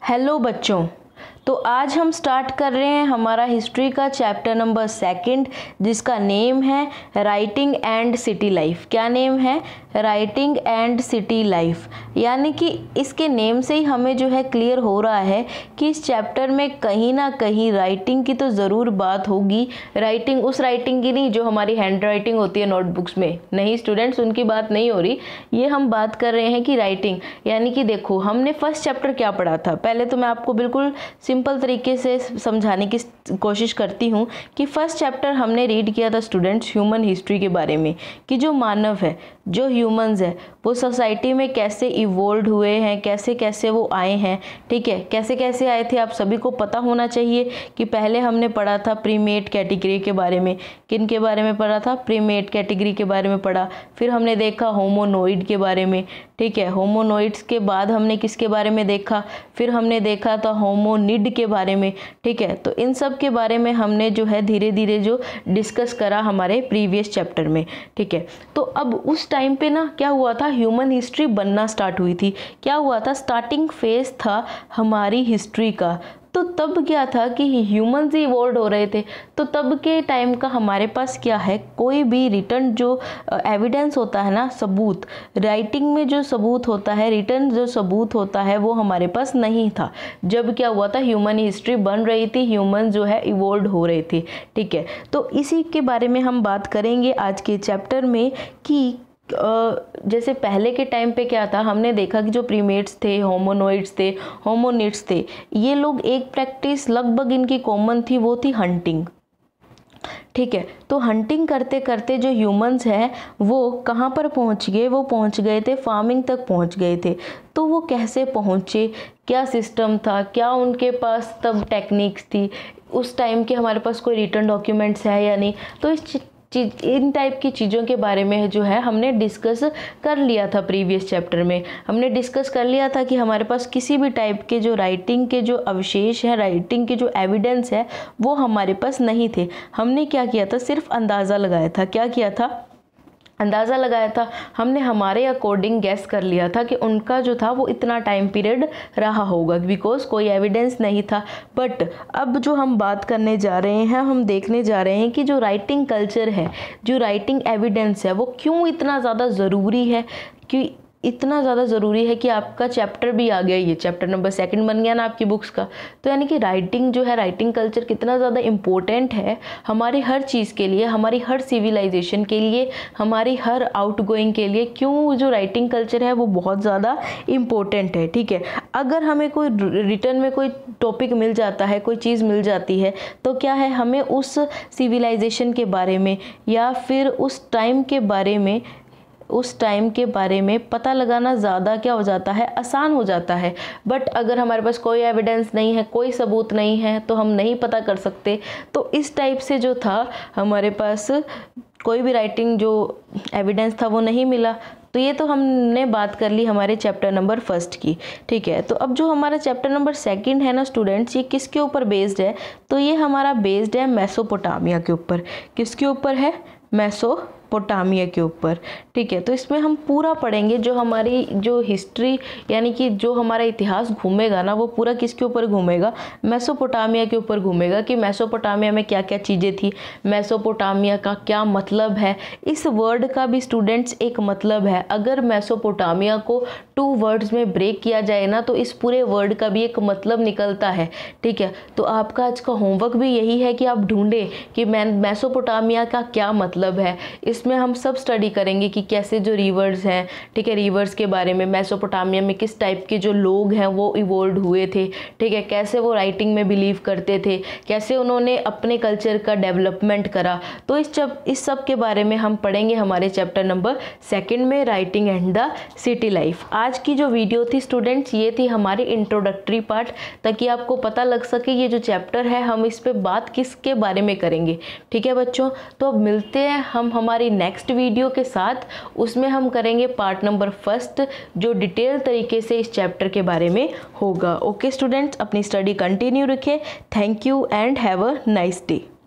Hello बच्चों, तो आज हम स्टार्ट कर रहे हैं हमारा हिस्ट्री का चैप्टर नंबर 2 जिसका नेम है राइटिंग एंड सिटी लाइफ। क्या नेम है? Writing and city life. यानी कि इसके नेम से ही हमें जो है क्लियर हो रहा है कि इस चैप्टर में कहीं ना कहीं राइटिंग की तो ज़रूर बात होगी। राइटिंग उस राइटिंग की नहीं जो हमारी हैंड राइटिंग होती है नोटबुक्स में, नहीं स्टूडेंट्स, उनकी बात नहीं हो रही। ये हम बात कर रहे हैं कि राइटिंग, यानी कि देखो हमने फर्स्ट चैप्टर क्या पढ़ा था। पहले तो मैं आपको बिल्कुल सिंपल तरीके से समझाने की कोशिश करती हूँ कि फर्स्ट चैप्टर हमने रीड किया था स्टूडेंट्स ह्यूमन हिस्ट्री के बारे में, कि जो मानव है, जो ह्यूमंस है, वो सोसाइटी में कैसे इवोल्व हुए हैं, कैसे कैसे वो आए हैं। ठीक है, कैसे कैसे आए थे आप सभी को पता होना चाहिए कि पहले हमने पढ़ा था प्रीमेट कैटेगरी के बारे में। किन के बारे में पढ़ा था? प्रीमेट कैटेगरी के बारे में पढ़ा। फिर हमने देखा होमोनोइड के बारे में। ठीक है, होमोनोइड्स के बाद हमने किसके बारे में देखा? फिर हमने देखा था होमोनिड के बारे में। ठीक है, तो इन सब के बारे में हमने जो है धीरे धीरे जो डिस्कस करा हमारे प्रीवियस चैप्टर में। ठीक है, तो अब उस टाइम पे ना क्या हुआ था, ह्यूमन हिस्ट्री बनना स्टार्ट हुई थी। क्या हुआ था? स्टार्टिंग फेज था हमारी हिस्ट्री का। तो तब क्या था कि ह्यूमंस ही इवॉल्व हो रहे थे। तो तब के टाइम का हमारे पास क्या है, कोई भी रिटर्न जो एविडेंस होता है ना, सबूत, राइटिंग में जो सबूत होता है, रिटर्न जो सबूत होता है, वो हमारे पास नहीं था। जब क्या हुआ था, ह्यूमन हिस्ट्री बन रही थी, ह्यूमन जो है इवॉल्व हो रहे थे। ठीक है, तो इसी के बारे में हम बात करेंगे आज के चैप्टर में कि जैसे पहले के टाइम पे क्या था, हमने देखा कि जो प्रीमेट्स थे, होमोनोइड्स थे, होमोनिड्स थे, ये लोग एक प्रैक्टिस लगभग इनकी कॉमन थी, वो थी हंटिंग। ठीक है, तो हंटिंग करते करते जो ह्यूमंस हैं वो कहाँ पर पहुँच गए? वो पहुँच गए थे, फार्मिंग तक पहुँच गए थे। तो वो कैसे पहुँचे, क्या सिस्टम था, क्या उनके पास तब टेक्निक्स थी, उस टाइम के हमारे पास कोई रिटर्न डॉक्यूमेंट्स है या नहीं। तो इन टाइप की चीज़ों के बारे में जो है हमने डिस्कस कर लिया था प्रीवियस चैप्टर में। हमने डिस्कस कर लिया था कि हमारे पास किसी भी टाइप के जो राइटिंग के जो अवशेष हैं, राइटिंग के जो एविडेंस है, वो हमारे पास नहीं थे। हमने क्या किया था, सिर्फ अंदाज़ा लगाया था। क्या किया था? अंदाज़ा लगाया था। हमने हमारे अकॉर्डिंग गैस कर लिया था कि उनका जो था वो इतना टाइम पीरियड रहा होगा, बिकॉज कोई एविडेंस नहीं था। बट अब जो हम बात करने जा रहे हैं, हम देखने जा रहे हैं कि जो राइटिंग कल्चर है, जो राइटिंग एविडेंस है, वो क्यों इतना ज़्यादा ज़रूरी है। कि इतना ज़्यादा ज़रूरी है कि आपका चैप्टर भी आ गया, ये चैप्टर नंबर 2 बन गया ना आपकी बुक्स का। तो यानी कि राइटिंग जो है, राइटिंग कल्चर कितना ज़्यादा इम्पोर्टेंट है हमारी हर चीज़ के लिए, हमारी हर सिविलाइजेशन के लिए, हमारी हर आउटगोइंग के लिए। क्यों जो राइटिंग कल्चर है वो बहुत ज़्यादा इम्पोर्टेंट है। ठीक है, अगर हमें कोई रिटर्न में कोई टॉपिक मिल जाता है, कोई चीज़ मिल जाती है, तो क्या है, हमें उस सिविलाइजेशन के बारे में या फिर उस टाइम के बारे में पता लगाना ज़्यादा क्या हो जाता है, आसान हो जाता है। बट अगर हमारे पास कोई एविडेंस नहीं है, कोई सबूत नहीं है, तो हम नहीं पता कर सकते। तो इस टाइप से जो था हमारे पास कोई भी राइटिंग जो एविडेंस था वो नहीं मिला। तो ये तो हमने बात कर ली हमारे चैप्टर नंबर 1 की। ठीक है, तो अब जो हमारा चैप्टर नंबर 2 है ना स्टूडेंट्स, ये किसके ऊपर बेस्ड है? तो ये हमारा बेस्ड है मेसोपोटामिया के ऊपर। किसके ऊपर है? मेसोपोटामिया के ऊपर। ठीक है, तो इसमें हम पूरा पढ़ेंगे जो हमारी जो हिस्ट्री, यानी कि जो हमारा इतिहास घूमेगा ना, वो पूरा किसके ऊपर घूमेगा? मेसोपोटामिया के ऊपर घूमेगा कि मेसोपोटामिया में क्या क्या चीज़ें थी, मेसोपोटामिया का क्या मतलब है। इस वर्ड का भी स्टूडेंट्स एक मतलब है। अगर मेसोपोटामिया को 2 वर्ड्स में ब्रेक किया जाए ना, तो इस पूरे वर्ड का भी एक मतलब निकलता है। ठीक है, तो आपका आज का होमवर्क भी यही है कि आप ढूंढें कि मेसोपोटामिया का क्या मतलब है। इसमें हम सब स्टडी करेंगे कि कैसे जो रिवर्स हैं, ठीक है, रिवर्स के बारे में, मेसोपोटामिया में किस टाइप के जो लोग हैं वो इवॉल्व हुए थे। ठीक है, कैसे वो राइटिंग में बिलीव करते थे, कैसे उन्होंने अपने कल्चर का डेवलपमेंट करा। तो इस सब के बारे में हम पढ़ेंगे हमारे चैप्टर नंबर 2 में, writing and the city life. आज की जो वीडियो थी स्टूडेंट्स, ये थी हमारी इंट्रोडक्टरी पार्ट, ताकि आपको पता लग सके ये जो चैप्टर है हम इस पे बात किसके बारे में करेंगे। ठीक है बच्चों, तो अब मिलते हैं हम हमारी नेक्स्ट वीडियो के साथ। उसमें हम करेंगे पार्ट नंबर 1 जो डिटेल तरीके से इस चैप्टर के बारे में होगा। ओके स्टूडेंट्स, अपनी स्टडी कंटिन्यू रखें। Thank you and have a nice day.